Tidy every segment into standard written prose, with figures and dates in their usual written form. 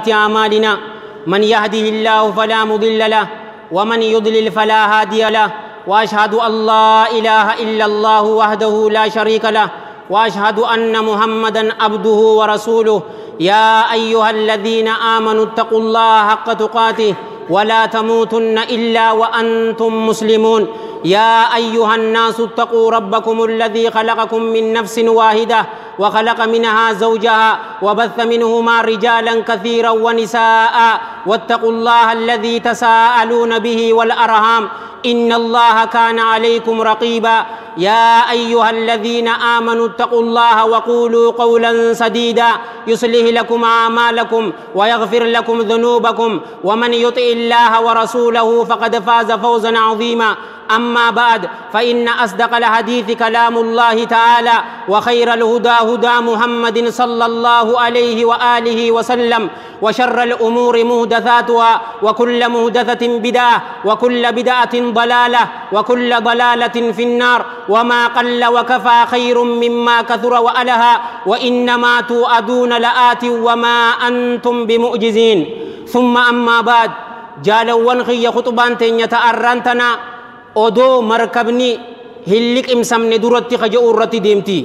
أعمالنا من يهده الله فلا مضل له ومن يضلل فلا هادي له وأشهد أن لا إله إلا الله وحده لا شريك له وأشهد أن محمدا عبده ورسوله يا أيها الذين آمنوا اتقوا الله حق تقاته ولا تموتن إلا وأنتم مسلمون يا أيها الناس اتقوا ربكم الذي خلقكم من نفس واحدة وخلق منها زوجها وبث منهما رجالا كثيرا ونساء واتقوا الله الذي تساءلون به والأرحام إن الله كان عليكم رقيبا يا أيها الذين آمنوا اتقوا الله وقولوا قولا سديدا يصلح لكم أعمالكم ويغفر لكم ذنوبكم ومن يطع الله ورسوله فقد فاز فوزا عظيما أما بعد فإن أصدق الحديث كلام الله تعالى وخير الهدى هدى محمد صلى الله عليه وآله وسلم وشر الأمور محدثاتها وكل محدثة بدعة وكل بدعة ضلالة وكل ضلالة في النار وما قل وكفى خير مما كثر وألها وإنما توعدون لآت وما أنتم بمعجزين ثم أما بعد جالوان خي خطبان تنيتأرنتنا odoo markabni hin liqimsamne duratti kaja'u irratti deemti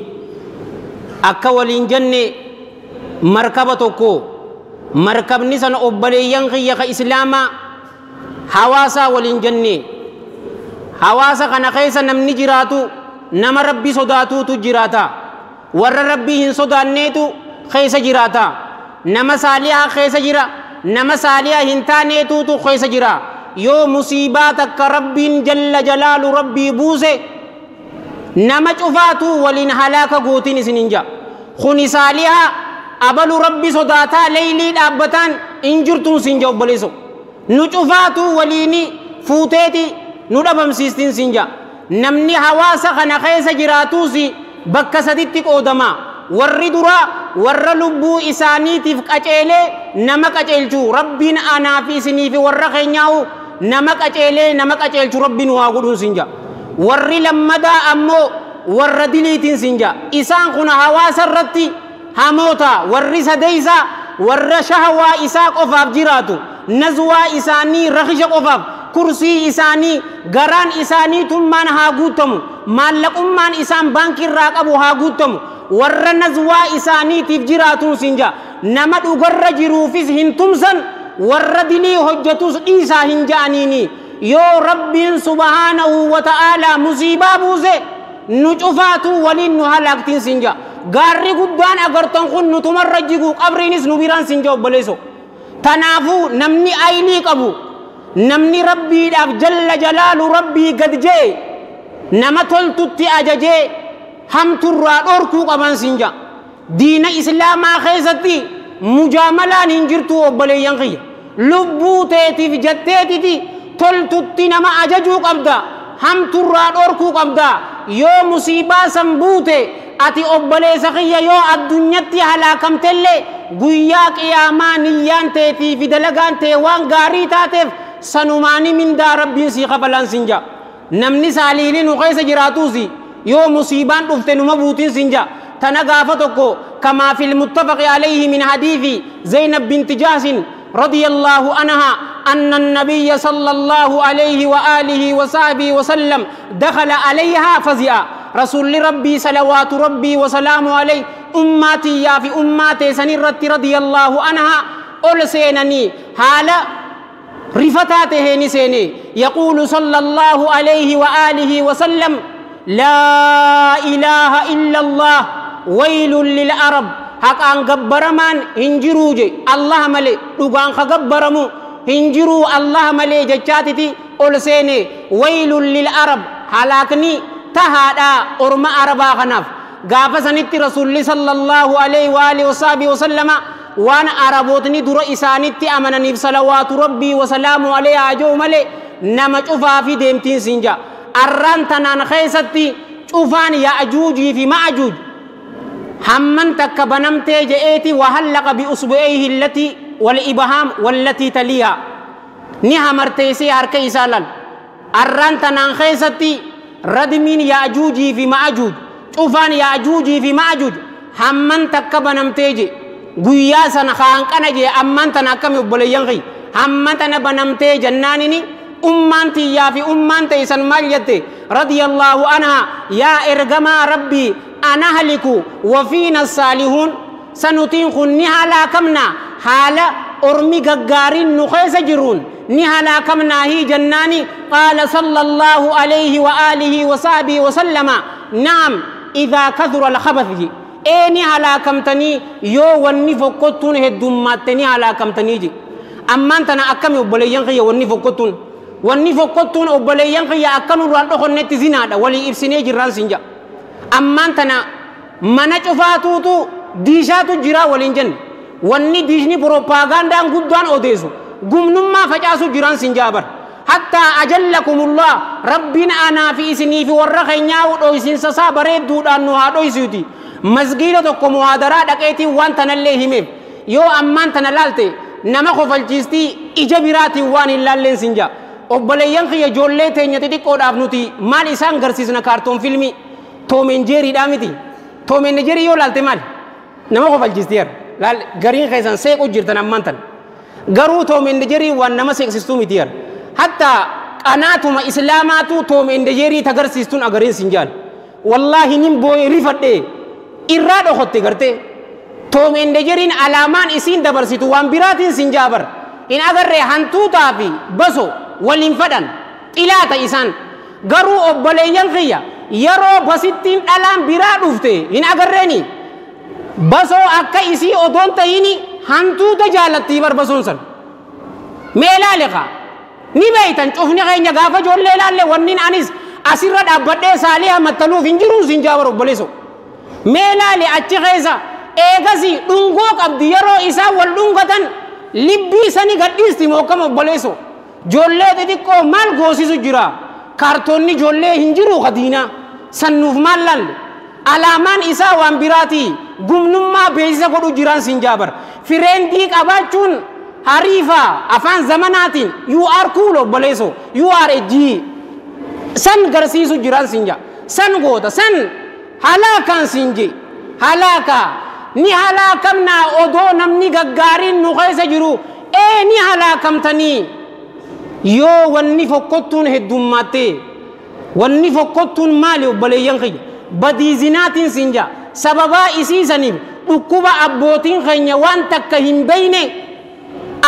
akka waliin jenne markaba tokko markabni sana obboleeyyan kiyya ka islaamaa hawaasa waliin jenne hawaasa kana keessa namni jiraatu nama rabbi sodaatuutu jiraata warra rabbii hin sodaanneetu keessa jiraata nama saalihaa keessa jira nama saalihaa hin taaneetuutu keessa jira yoo musiibaa takka rabbiin jalla jalaalu rabbii buuse nama cufaatu waliin halaaka gootiin isinin jaa kuni saalihaa abalu rabbi sodaataa leeylii dhaabbataan in jirtuun sin jaa obboleesso nu cufaatu waliini fuuteeti nu dhabamsiistiin sin jaa namni hawaasa kana keessa jiraatuusi bakka saditti qoodama warri dura warra lubbuu isaaniitiif qaceelee nama qaceelchu rabbiin anaa fi isinii fi warra keenyaa'u nama qaceelchu rabbiin waa godhuun sin jaa warri lammadaa ammoo warra diliitiin sin jaa isaan kun hawaasa irratti hamoota warri sadeeysa warra shahawaa isaa qofaaf jiraatu nazwaa isaanii rakhisha qofaaf kursii isaanii garaan isaanii tummaan haa guutamu maallaqummaan isaan baankii irraa qabu haa guutamu warra nazwaa isaaniitiif jiraatuun sin jaa nama dhugarra jiruufis hin tumsan warra dilii hojjetus dhiisaa hin ja'aniini yoo rabbiin subhaanahu wa ta'aalaa musiibaa buuse nu cufaatu waliin nu halaaktiin sin jaa gaarri guddaan agartan kun nutumarra jigu qabriinis nu biraan sin jaa obboleesso tanaafuu namni aynii qabu namni rabbiidhaaf jalla jalaalu rabbii gad jee nama toltutti ajajee hamturraa dhorkuu qaban sin jaa diina islaamaa keessatti mujaamalaan hin jirtu obboleeyyan kiyya lubbuu teetiif jetteetiti toltutti nama ajajuu qabda hamturraa dhorkuu qabda yoo musiibaa san buute ati obboleessa kiyya yoo addunyatti halaakamtellee guyyaa qiyaamaa niyyaan teetii fi dalagaan tee waan gaarii taateef sanumaani mindaa rabbiin sii kafalaan sin jaa namni saaliilii nu keessa jiraatuusi yoo musiibaan dhufte numa buutiin sin jaa tana gaafa tokko كما في المتفق عليه من حديث زينب بنت جاس رضي الله عنها أن النبي صلى الله عليه وآله وصحبه وسلم دخل عليها فزئا رسول ربي صلوات ربي وسلام عليه أماتي يا في أماتي سنرت رضي الله عنها أول سينني حالا رفتاته نسيني يقول صلى الله عليه وآله وسلم لا إله إلا الله ويل للعرب حق ان غبرمان هنجروجي الله ملي دوغان خغبرمو هنجرو الله ملي جچاتتي اولسيني ويل للعرب هلاكني تهادا اورما عربا خناف غافسنت رسول صلى الله عليه واله وصحبه وسلم وانا عربوتني در اسانتي امنني صلوات ربي وسلام عليه اجو ملي نما چوفا في ديمتين سنجا ارانتنان خيستي چوفان ياجوج في ماجوج همن تكبنمتي جئتي وهلق بأصبعيه التي والإبهام والتي تليها نها مرتيسي هركي سالن الرانتنان خيستي ردمين يأجوجي في مأجوج شوفان يأجوجي في مأجوج همن تكبنمتي guyyaa sana kaanqana jee ammaan tana akkami obboleeyyan kiyya hamma tana banamtee jannaanini ummaan tiyyaa fi ummaan teeysan maal jette radiyallaahu anhaa yaa ergamaa rabbii ana haliku wa fiina saalihuun sanutiin kun ni halaakamna haala ormi gaggaariin nu keessa jiruun ni halaakamnaa hii jannaani qaala sallallahu alayhi wa aalihi wa sahbihi wa sallama naam idhaa kathura alkhabathi ni halaakamtanii yoo wanni fokkottuun heddummaatti ni halaakamtanii ji ammaan tana akkami obboleeyyan kiyya wanni fokkottuun obboleeyyan kiyya akkanurraan dhokonnetti zinaadha walii ibsinee jirraan sinja ammaan tana mana cufaatuutu diishaatu jira waliin jenne wanni diishni propagandaan guddaan odeessu gumnummaa facaasu jiraan sinjaabar hatta ajallakumullah rabbiin anaa fi isinii fi warra keenyaa dhoysiinsa isaa bareedduudhaan nu haa dhoysuuti masgiida tokko muhaadaraa dhaqeetiin waan tanallee himeef yoo ammaan tana laalte nama kofalchiistii ija biraatiin waan hin laalleen sinja obboleeyyan kiyya ijoollee teenya xixiqqoodhaaf nuti maal isaan garsiisna kaartoon filmii Tom and Jerry dha miti Tom and Jerry yoo laalte maal nama kofalchiisteer laal gariin keessan seequ jirtan ammaan tan garuu Tom and Jerry waan nama seeqsistuu miti yer hatta qanaatuma islaamaatu Tom and Jerry tagarsiistuun agariin sinjaan wallahi nin booye rifadhe irraa dhokotte gartee Tom and Jerry alaamaan isiin dabarsitu waan biraatiin sinjaabar in agarree hantuutaa fi baso waliin fadhan xilaata isaan garuu obboleeyyan kiyya yeroo basittiin dhalaan biraa dhufte in agarreeni basoo akka isii odoon ta'ini hantuuta jaalattii barbasoon san mee laaleqa ni beeytan cufni keenya gaafa ijoollee laalle wannin anis asirra dhaabbadhee saaliha mattaluuf hin jiruun sinjaabar obboleeso mee laale achi keessa eegasi dhungoo qabdi yeroo isaa wal dhungatan libbii sani gadhiisti mookama obboleeso ijoollee xixiqqoo maal goosisu jira kaartoonni ijoollee hin jiru kadiina sannuuf maal laalle alaamaan isaa waan biraatii gumnummaa beeksisa godhu jiraan sinjaabar fireendii qabaachuun hariifaa afaan zamanaatiin you are cool obboleeso you are a G san garsiisu jiraan sinja san goota san halaakaan sinje halaakaa ni halaakamnaa odoo namni gaggaariin nu keessa jiru ni halaakamtanii yoo wanni fokkottuun heddummaate wanni fokkottuun maali obboleeyyan kiyya badii zinaatiin sinja sababaa isiisaniif dhukkuba abbootiin keenya waan takka hin beeyne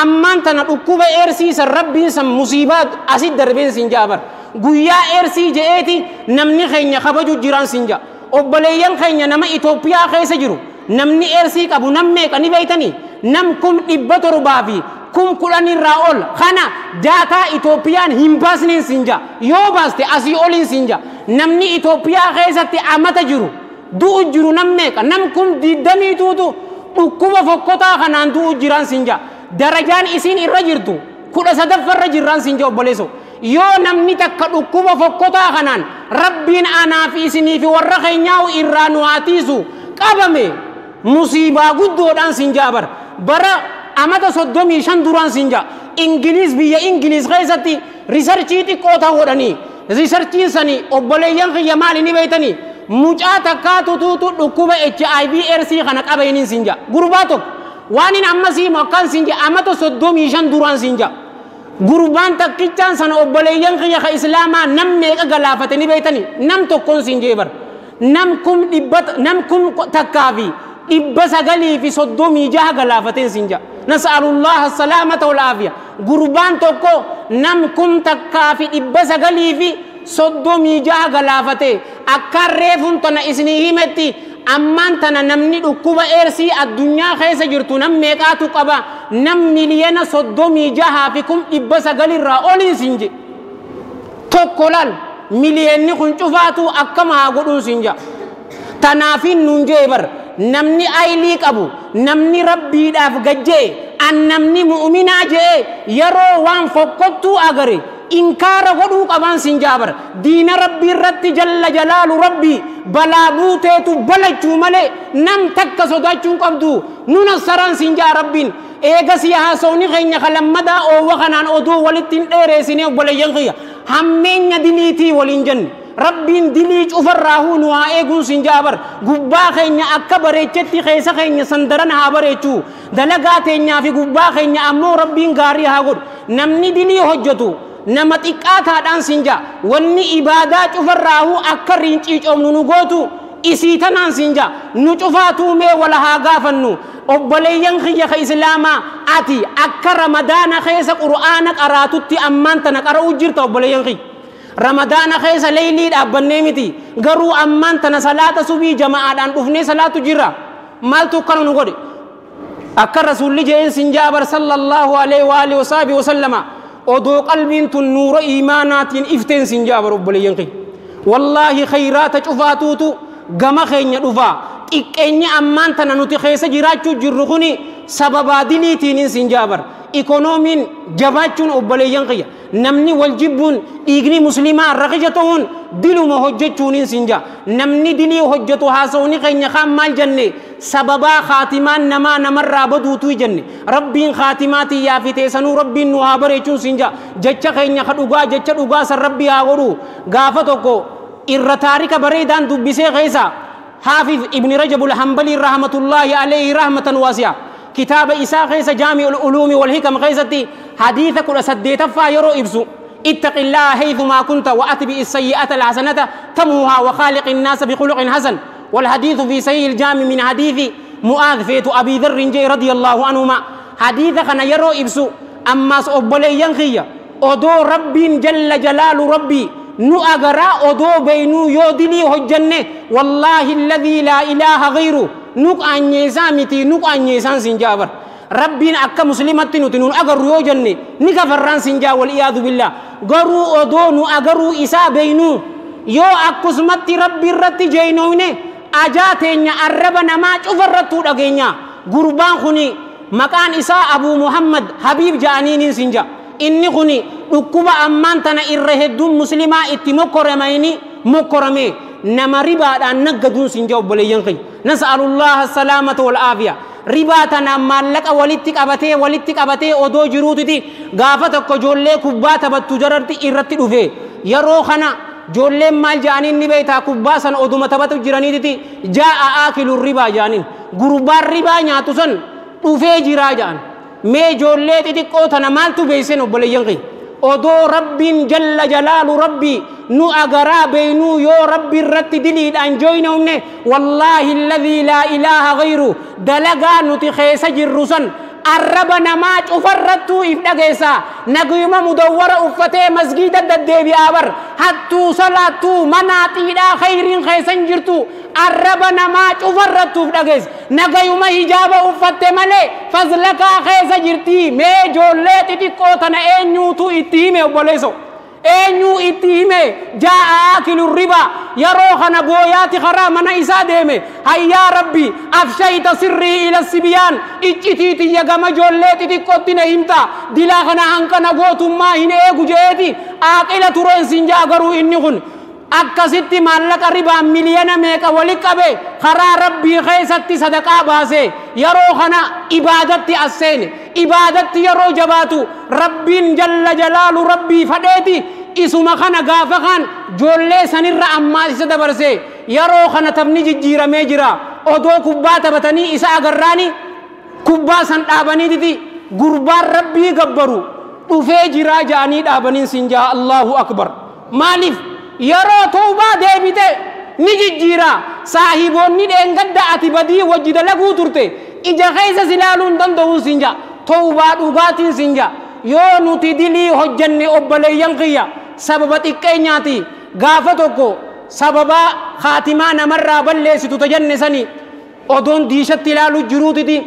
ammaan tana dhukkuba eersiisan rabbiin san musiibaa asit darbeen sinjaabar guyyaa eersii je'eeti namni keenya kabaju jiraan sinja obboleeyyan keenya nama Itoophiyaa keessa jiru namni eersii qabu nam meeqa ni beeytanii nam 700 fi 10 irraa ol kana daataa Itoophiyaan hin baasneen sinja yoo baaste asii oliin sinja namni Itoophiyaa keessatti amata jiru du'u jiru nam meeqa nam 20 tuutu dhukkuba fokkotaa kanaan du'u jiraan sinja darajaan isiin irra jirtu 13 irra jiraan sinja obboleeso yoo namni takka dhukkuba fokkotaa kanaan rabbiin anaa fi isinii fi warra keenyaa irraa nu haatiisu qabame musiibaa guddoodhaan sinjaabar bara amata 35 duraan sinja Ingiliis biyya Ingiliis keessatti riisarchii xiqqoo ta'uudhanii riisarchiin sanii obboleeyyan kiyya maali ni beeytanii mucaa takkaatu tuutu dhukkuba HIV AIDS kana qabeeniin sinja gurbaa tokko waan hin ammasii makkaan sinja amata 35 duraan sinja gurbaan takkichaan sana obboleeyyan kiyya ka islaamaa nam meeqa galaafate ni beeytanii nam tokkoon sinjeebar nam kum takkaafi 936 galaafateen sinja nas'alullah as-salamata wal afiya gurbaan tokko nam kum takkaafi 936 galaafate akka reefun tana isinii himetti ammaan tana namni dhukkuba eersii addunyaa keessa jirtu nam meeqaatu qaba nam miliyoona 36 fi 900 irraa oliin sinje tokko laal miliyoonni kun cufaatu akkama haa godhuun sinja tanaafin nun jeebar namni aylii qabu namni rabbiidhaaf gajjee an namni mu'minaa jee yeroo waan fokkottuu agare inkaara godhuu qaban sinjaabar diina rabbii irratti jalla jalaalu rabbii balaa buuteetu balachuu malee nam takka sodaachuun qabdu nuna saraan sinjaa rabbiin eegasi haasawni keenya kalammadaa oowwa kanaan oduu walittiin dheereessinee obboleeyyan kiyya hammeenya diliitii waliin jenne ربين دليج أفرّاهون وآئقون سنجابر قبا خيني أكبر اتشتي خيسا خيني سندرن هابريتو دلقاتيني في قبا خيني أمو ربين غاري هاقود نمني دلي هجتو نمت إكاتا دان سنجا واني إبادات أفرّاهو أكرين تيج أمنو نغوتو إسيتنان سنجا نجفاتو مي ولا هاقافنو أبليين خيخ إسلاما أتي أكا رمضان خيس قرآن قراتو تي أمانتنا قرأو جرت أبليين خي رمضان خيس ليلي أبنيمتي قروا أمانتنا صلاة صبي جماعة أن أفني صلاة جرا مالتو قرأو نقول أكا رسول جين سنجابر صلى الله عليه وآله وصحبه وسلم أدو قلبين تنور إيمانات إفتين سنجابر أبليين خي والله خيرات شفاتوتو قم خين يدفع إكني أمانتنا نتخيس جراتشو جرخوني سببا دليتين سنجابر إيكونومين جباتشون أبليين خي نمني والجبون إيغني مسلمان رخجتون دلو مهجتشون سنجا نمني دلي هجتو هاسوني خين يخام مال جنة سببا خاتمان نما نمر رابدو توي جنة ربين خاتماتي يافتي سنو ربين نوابريشون سنجا جتش خين يخدوغا جتش دوغا سر ربي آغرو غافتوكو إرتاريك بريدان دبسي غيسا حافظ ابن رجب الحنبلي رحمة الله عليه رحمة واسعة كتاب إساء غيسا جامع العلوم والحكم غيستي حديث كل سديت فايرو إبسو اتق الله حيثما كنت وأتبع السيئة الحسنة تموها وخالق الناس بخلق حسن والحديث في سيء الجامع من حديث معاذ فيت أبي ذر رضي الله عنهما حديث خنا يرو إبسو أما سأبلي ينخي أدو رب جل جلال ربي نو أجرا أدو بينو يودني هجنة والله الذي لا إله غيره نوك أنيسان متي نوك أنيسان سنجابر ربنا أكا مسلمات نتنون أجر يوجنة نكفران سنجا والعياذ بالله غرو أدو نو أجرو إسا بينو يو أكسمت ربي رتي جينوني أجاتينيا الربنا ما شوفرتو دقينيا قربان خني مكان إسا أبو محمد حبيب جانين سنجا إني خني ركوبا أمانتنا إرهدون مسلما إتمكرميني مكرمي نما ربا أن نجدون سنجاو بليين خي نسأل الله السلامة والعافية ربا تنا مالك ولتك أبتي أدو جروتي غافتك جولي كبات بتجررتي إرتي دفي يروخنا جولي مال جانين نبيتا كباسا أدو متبت جرانيتي جاء آكل الربا جانين غربار ربا ناتوسن دفي جرا جان مي جولي تتكوتنا مالتو بيسن بليين خي أدو رب جل جلال ربي نو أجرا بينو يو ربي رت دليل أنجوينا منه والله الذي لا إله غيره دلقا نتخيس جرسن الربنا ما أفرتو إفدقيسا نقيم مدورة أفتي مسجد الدبي آبر حتى صلاتو مناتي لا خير خيسن جرتو الربنا ما أفرتو إفدقيس نقيم هجاب أفتي ملي فضلك خيس جرتي مي جولي تتكوتنا إنيوتو إتيمي وبوليسو أنيو إتيمي جاء آكل الربا يروخنا بويات خرامنا إساديمي هيا ربي أفشيت سري إلى السبيان إجتيتي يغم جوليتي تكوتنا إمتا دلاغنا هنكنا قوتم ما هنا إيقو جيتي آكيلة ترين سنجا أغرو إنيخن أكسيتي مالك الربا مليانا ميكا ولكبه خرا ربي خيستي صدقاء باسي يروخنا إبادتي أسين إبادتي يرو جباتو رب جل جلال ربي فديتي إسما خنا غافخان جولي سنر أماسي سدبرسي يروخنا تبني جيرا ميجرا أدو كباتا بتني إسا أغراني كباسا دابني دي غربار ربي غبرو وفي جاني دابنين سنجا الله أكبر مالف يرو توبا ديبته نجي جيرا صاحبون ني دنگد اتي بدي وجد لغو ترته اجا خيس سلالون دندو سنجا توبا دوغاتين سنجا يو نوتي دلي حجن اوبلي ينقيا سببت كينياتي غافتوكو سببا خاتما نمر بلس تتجنسني اودون ديشت لالو جروتي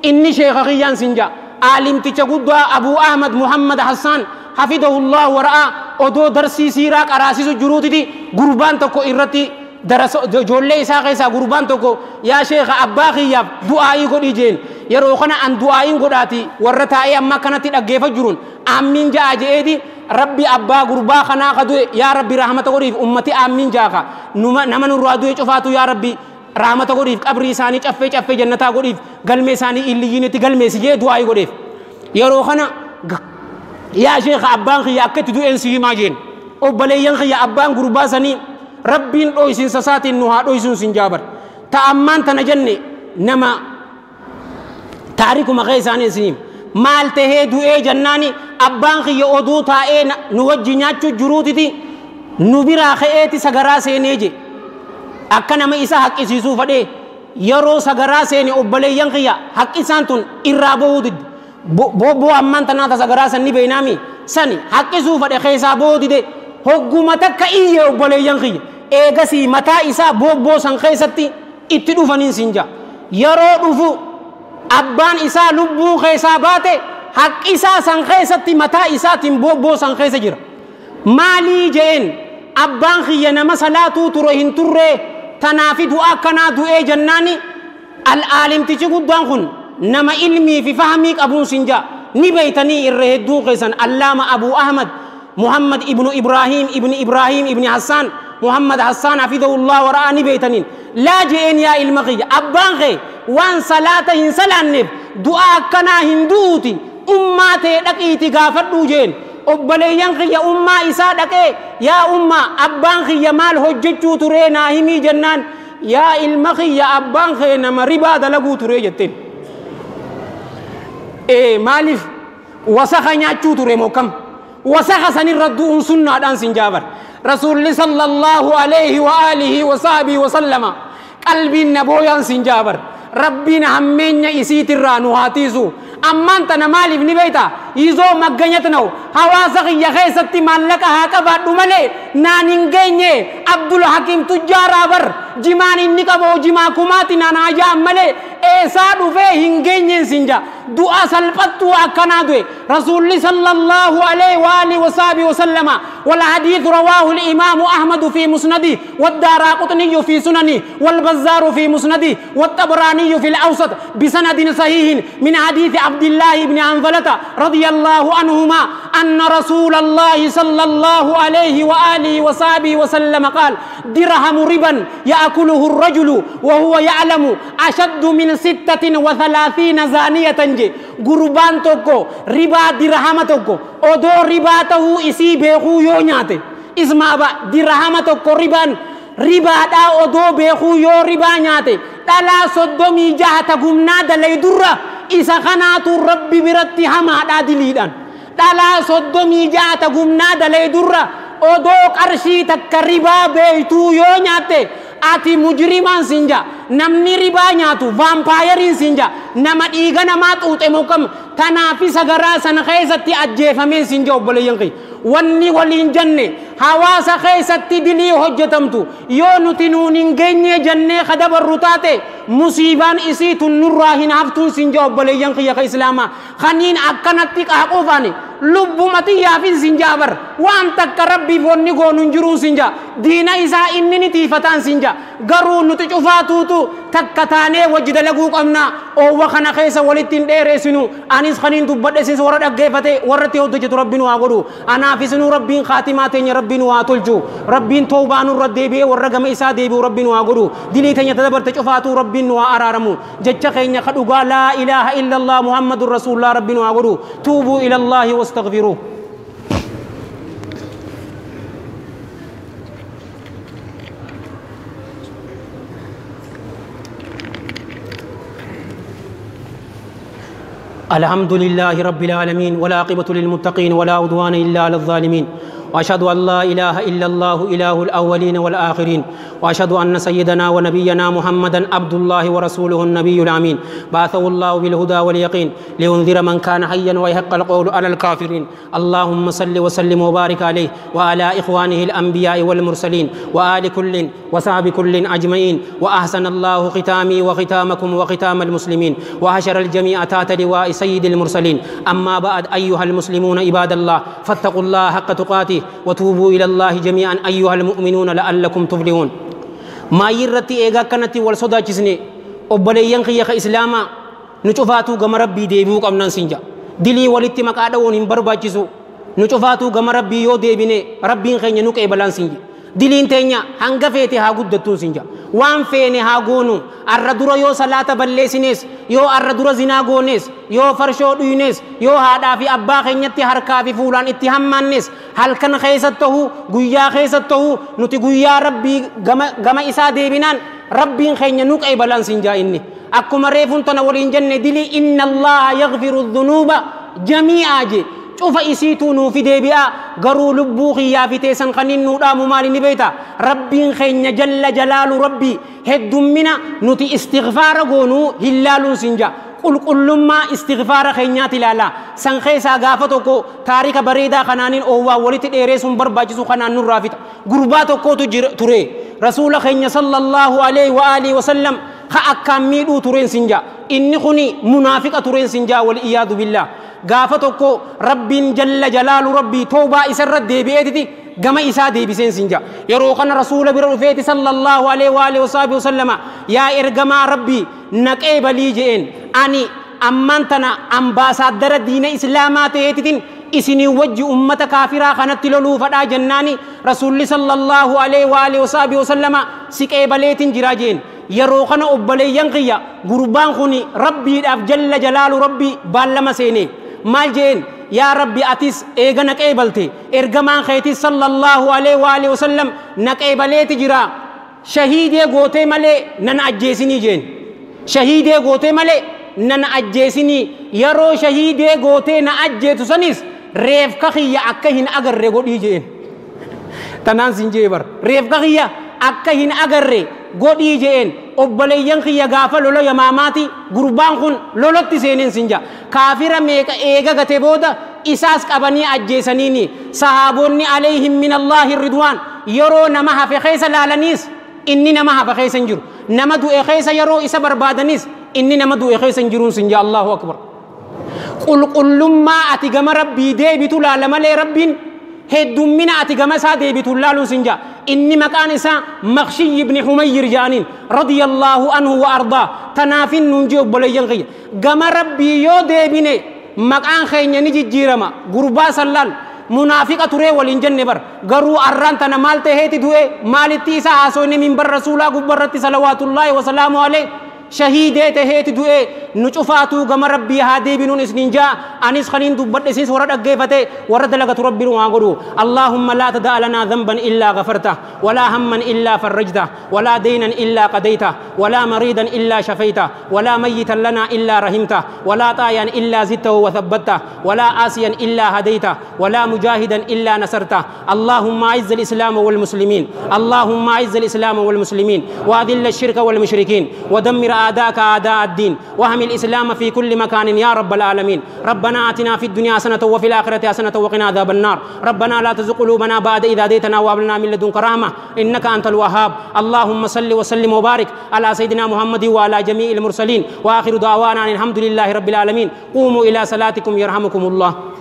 اني شيخ خيان سنجا عالم تچغدوا ابو احمد محمد حسن حفظه الله ورعاه أدو درسي سيراك أراسيسو جروتي غربان تكو إرتي درس جولي إساق إسا غربان تكو يا شيخ أباخي ياب دعائي قد إجين يروخنا أن دعائي قد آتي ورطائي أما كانت أجيفة جرون آمين جاء جئدي ربي أبا غربا خنا خدو يا ربي رحمة قريف أمتي آمين جاء نمن الرادو يشفاتو يا ربي رحمة قريف قبري ساني چفه جنتا قريف قلمي ساني إليينتي قلمي سيجي دعائي قريف يروخنا يا شيخ أبان خي أكتدو إنسي ماجين أو بليين خي أبان غربا سني ربين أويسين سسات النها أويسون سنجابر تأمان تنجني نما تاريخ مغيساني سنين مال تهدو جناني أبان خي أودو تاء نوجي ناتشو جروتي نبرا خيتي سغرا سينيجي أكنا ما إسا حق إسيسو فدي يرو سغرا سيني أبلي ينقيا حق إسانتون إرابو دد بو أمان تناتا سغرا سني بينامي سني حق إسو فدي خيسا بو دد حكومتك إيه أبلي ينقيا إيغسي متا إسا بو سن خيستي إتدو فنين سنجا يرو دفو أبان إسا لبو خيسا باتي حق إسا سن خيستي متا إسا تن بو سن خيسا جرا مالي جين أبان خيّنا مسلاتو تروهن تره تنافي دعا كنا دعا جناني العالم تجيكو دانخن نما علمي في فهميك أبو سنجا نبيتني الرهدو قيسان اللام أبو أحمد محمد ابن إبراهيم ابن حسان محمد حسان حفظه الله ورآه نبيتني لا جين يا المغي أبان خي وان صلاة هنسلان نب دعا كنا هندوتي أماتي لكيتي غافر جين أبليان خي أمة إسادك يا أمة أبان خي مال حجتشو ترينا همي جنان يا المخي يا أبان خي نما ربا دلقو تري جتين مالف وسخ نياتشو تري موكم وسخ سن الردو سنة دان سنجابر رسول صلى الله عليه وآله وصحبه وسلم قلبي نبويا سنجابر ربنا همين يسيت الرانو هاتيزو أمان تنا مالي بني بيتا يزو مغنيتنو حواسق يخيستي مالك هاكبا دومالي نانينجيني عبد الحكيم تجارا بر جمان نكبو جما كماتي ناناجا مالي إيسا دوفي هنجيني سنجا دعا سلفتو أكنا دوي رسول صلى الله عليه وآله وصحبه وسلم والحديث رواه الإمام أحمد في مسنده والدارقطني في سننه والبزار في مسنده والطبراني في الأوسط بسند صحيح من حديث عبد الله بن عنظلة رضي الله عنهما أن رسول الله صلى الله عليه وآله وصحبه وسلم قال درهم ربا يأكله الرجل وهو يعلم أشد من 36 زانية قربان توكو ربا درهم توكو odoo ribaa ta'uu isii beekuu yoo nyaate ismaaba dirhama tokko ribaadhaa odoo beekuu yoo ribaa nyaate dhalaa 36 gumnaa dalay durra isa kanaatu rabbi biratti hamaadhaa diliidhaan dhalaa 36 gumnaa dalay durra odoo qarshii takka ribaa beektuu yoo nyaatte ati mujrimaan sinja namni ribaa nyaatu vampaayerin sinja nama dhiiga namaa xuuxe mokam tanaafi sagaraa sana keessatti ajjeefamee sinja obboleeyyan kee wanni waliin janne hawaasa keessatti dilii hojjetamtu yoo nuti nuun hin geenye jannee kadabarru taate musiibaan isiitun nurraa hin haftuun sinja obboleeyyan kiyya ka islaamaa kaniin akkanatti qaaquufani lubbumati yaafin sinja bar waan takka rabbiif wanni goonuun jiruun sinja diina isaa inni ni tiifataan sinja garuu nuti cufaatuutu takka taanee wajji dalaguu qabna oowwa kana keessa walitti hin dheereessinu anis kaniin dubbadhesis warra dhaggeeffate warratti hojjetu rabbiin waa godhu anaafisinu rabbiin khaatimaa teenya rabbiin waa tolchu rabbiin tawbaa nurra deebi'ee warra gama isaa deebi'u rabbiin waa godhu dilii teenya tadabarte cufaatu rabbiin waa araaramu jecha keenya ka dhugaa laa ilaaha illa allah muhammadur rasulullah rabbiin waa godhu tuubuu ila allahi wastaghfiruh الحمد لله رب العالمين والعاقبة للمتقين ولا عدوان إلا على الظالمين وأشهد أن لا إله إلا الله إله الأولين والآخرين وأشهد أن سيدنا ونبينا محمدا عبد الله ورسوله النبي الأمين بعثه الله بالهدى واليقين لينذر من كان حيا ويحق القول على الكافرين اللهم صل وسلم وبارك عليه وعلى إخوانه الأنبياء والمرسلين وآل كل وصحب كل أجمعين وأحسن الله ختامي وختامكم وختام المسلمين وحشر الجميع تحت لواء سيد المرسلين أما بعد أيها المسلمون عباد الله فاتقوا الله حق تقاته وتوبوا إلى الله جميعا أيها المؤمنون لعلكم تفلحون ما يرتي إيغا كانت والصدا جسني أبليين خيخ إسلاما نشوفاتو غم ربي ديبوك أمنا سنجا دلي ولتي مقادون بربا جسو نشوفاتو غم ربي يو ديبيني ربين خيني نوك إبلان سنجي دلين تينيا هنغفيتي ها قدتون سنجا وان فين هاغونو الردور يو صلاة بلسينيس يو الردور زنا غونيس يو فرشو دينيس يو هادا في أبا خينيتي حركا في فولان اتهامانيس هل كان خيسته غيا خيسته نتي غيا ربي غما إسا ديبنان ربي خيني نوك أي بلان سنجا إني أكو مريفون تنولين جنة دلي إن الله يغفر الذنوب جميعا جي شوف إسيتو نوفي ديبيا غرو لبوخي يا في تيسان خنين نودا ممالي نبيتا ربي خيني جل جلال ربي هدوم منا نتي استغفار غونو هلال سنجا قل ما استغفار خينيات لالا سنخيسا غافتوكو تاريخ بريدا خنانين اووا ولت ديريسون برباجسو خنان رافت غرباتوكو تري رسول خيني صلى الله عليه واله وسلم خا اكاميدو تورين سنجا اني خني منافقه تورين سنجا والعياذ بالله غافتوكو رب جل جلال ربي توبه اسرت ديبيتي gama isa deebiseen sinja yeroo kana rasuula bira dhufeeti sallallahu alaihi wa alihi wasallama yaa ergamaa rabbi naqee balii jeen ani ammantana ambaasaadara diina islaamaa ta'eetitin isinii wajji ummata kaafiraa kanatti loluu fadhaa jennaani rasuulli sallallahu alaihi wa alihi wasallama siqee baleetin jira jeen yeroo kana obbaleeyyan qiyya gurbaan kuni rabbiidhaaf jalla jalaalu rabbi baallama seene maal jeen يا ربي أتيس إيجا نكيبلتي إرجمان خيتي صلى الله عليه وآله وسلم نكيبلت جرا شهيد يغوتي ملي نن أجيسني جين شهيد يغوتي ملي نن أجيسني يرو شهيد يغوتي نأجيت سنيس ريف كخيا أكهين أجر رغودي جين تنان سنجيبر ريف كخيا أكهين أجر رغودي جين obboleeyyan kiyya gaafa lolo yamaamaati gurbaan kun lolotti seeneen sinja kaafira meeqa eega gate booda isaas qabanii ajjeesaniini sahaabonni alayhim min allahi ridwaan yeroo nama hafe keessa laalaniis inni nama hafe keessa hin jiru nama du'e keessa yeroo isa barbaadanis inni nama du'e keessa hin jiruun sinja allahu akbar qulqullummaa ati gama rabbii deebitu laalamalee rabbiin هدومنا أتجمع سادة بتولالون سنجا إني مكان إسا مخشي بن حمير جانين رضي الله عنه وأرضاه تنافين ننجي بليان غير جمع ربي يودي بني مكان خيني نجي جيرما غربا سلال منافقة تري والإنجن نبر غرو أران تنا مالته هتي دوه مالتي سا أسوني من بر رسولا غبرتي صلوات الله وسلامه عليه شهيدة تهيت دوئة نشوفاتو جمر ربي هادي بنون إسنجا أنيس خلين دبّت إسيس ورد أجيفته ورد لقت ربي روعانغرو اللهم لا تدع لنا ذنبا إلا غفرته ولا هما إلا فرجته ولا دينا إلا قضيته ولا مريضا إلا شفيته ولا ميتا لنا إلا رحمته ولا طايا إلا زدته وثبته ولا آسيا إلا هديته ولا مجاهدا إلا نصرته اللهم أعز الإسلام والمسلمين اللهم أعز الإسلام والمسلمين وأذل الشرك والمشركين ودمر أعداءك أعداء الدين وهم الإسلام في كل مكان يا رب العالمين ربنا آتنا في الدنيا حسنة وفي الآخرة حسنة وقنا عذاب النار ربنا لا تزغ قلوبنا بعد إذ هديتنا وهب لنا من لدنك رحمة إنك أنت الوهاب اللهم صل وسلم وبارك على سيدنا محمد وعلى جميع المرسلين وآخر دعوانا الحمد لله رب العالمين قوموا إلى صلاتكم يرحمكم الله